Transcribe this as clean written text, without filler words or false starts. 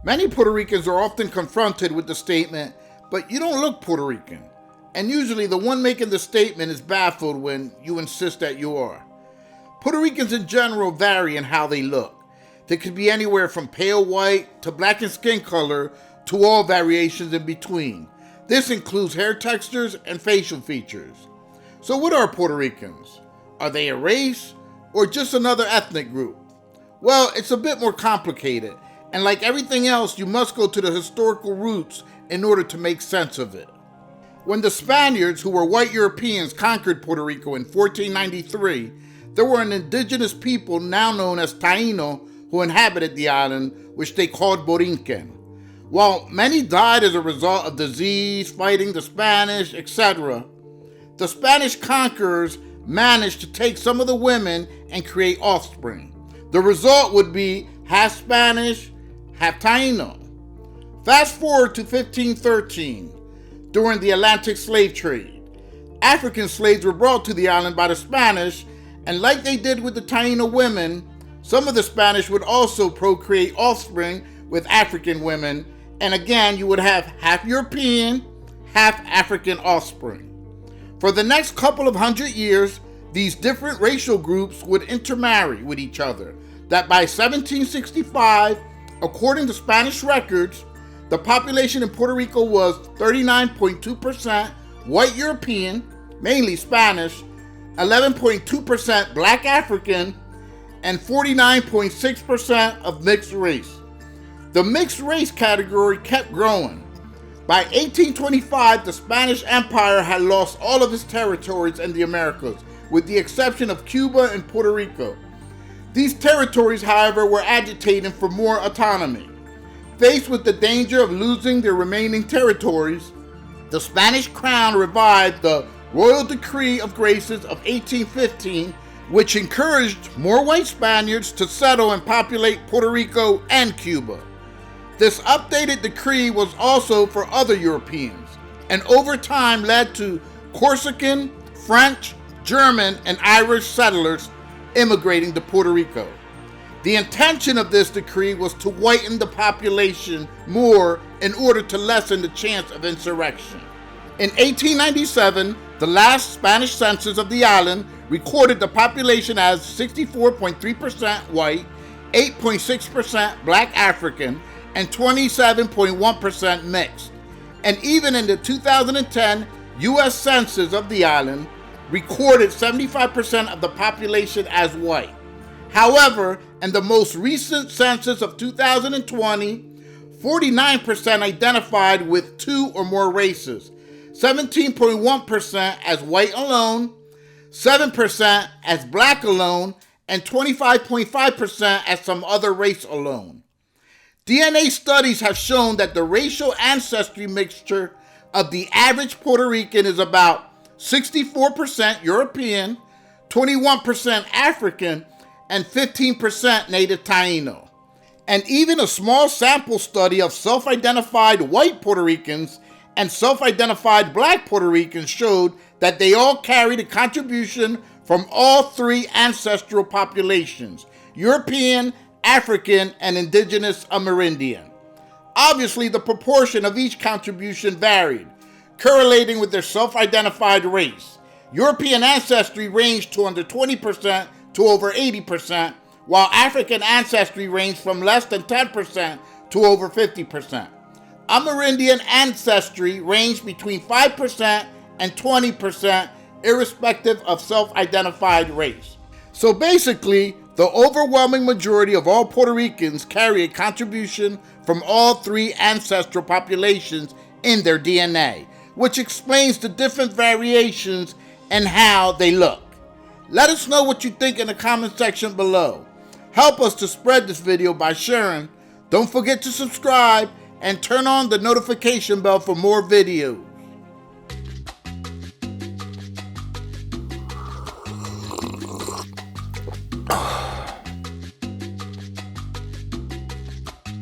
Many Puerto Ricans are often confronted with the statement, "But you don't look Puerto Rican." And usually the one making the statement is baffled when you insist that you are. Puerto Ricans in general vary in how they look. They could be anywhere from pale white to black in skin color to all variations in between. This includes hair textures and facial features. So what are Puerto Ricans? Are they a race or just another ethnic group? Well, it's a bit more complicated, and like everything else, you must go to the historical roots in order to make sense of it. When the Spaniards, who were white Europeans, conquered Puerto Rico in 1493, there were an indigenous people now known as Taíno who inhabited the island, which they called Borinquen. While many died as a result of disease, fighting the Spanish, etc., the Spanish conquerors managed to take some of the women and create offspring. The result would be half Spanish, half Taíno. Fast forward to 1513, during the Atlantic slave trade. African slaves were brought to the island by the Spanish, and like they did with the Taíno women, some of the Spanish would also procreate offspring with African women, and again you would have half European, half African offspring. For the next couple of hundred years, these different racial groups would intermarry with each other, that by 1765, according to Spanish records, the population in Puerto Rico was 39.2% white European, mainly Spanish, 11.2% black African, and 49.6% of mixed race. The mixed race category kept growing. By 1825, the Spanish Empire had lost all of its territories in the Americas, with the exception of Cuba and Puerto Rico. These territories, however, were agitating for more autonomy. Faced with the danger of losing their remaining territories, the Spanish crown revived the Royal Decree of Graces of 1815, which encouraged more white Spaniards to settle and populate Puerto Rico and Cuba. This updated decree was also for other Europeans, and over time led to Corsican, French, German, and Irish settlers immigrating to Puerto Rico. The intention of this decree was to whiten the population more in order to lessen the chance of insurrection. In 1897, the last Spanish census of the island recorded the population as 64.3% white, 8.6% black African, and 27.1% mixed. And even in the 2010 U.S. Census of the island, recorded 75% of the population as white. However, in the most recent census of 2020, 49% identified with two or more races, 17.1% as white alone, 7% as black alone, and 25.5% as some other race alone. DNA studies have shown that the racial ancestry mixture of the average Puerto Rican is about 64% European, 21% African, and 15% native Taíno. And even a small sample study of self-identified white Puerto Ricans and self-identified black Puerto Ricans showed that they all carried a contribution from all three ancestral populations: European, African, and indigenous Amerindian. Obviously, the proportion of each contribution varied, correlating with their self-identified race. European ancestry ranged to under 20% to over 80%, while African ancestry ranged from less than 10% to over 50%. Amerindian ancestry ranged between 5% and 20%, irrespective of self-identified race. So basically, the overwhelming majority of all Puerto Ricans carry a contribution from all three ancestral populations in their DNA, which explains the different variations and how they look. Let us know what you think in the comment section below. Help us to spread this video by sharing. Don't forget to subscribe and turn on the notification bell for more videos.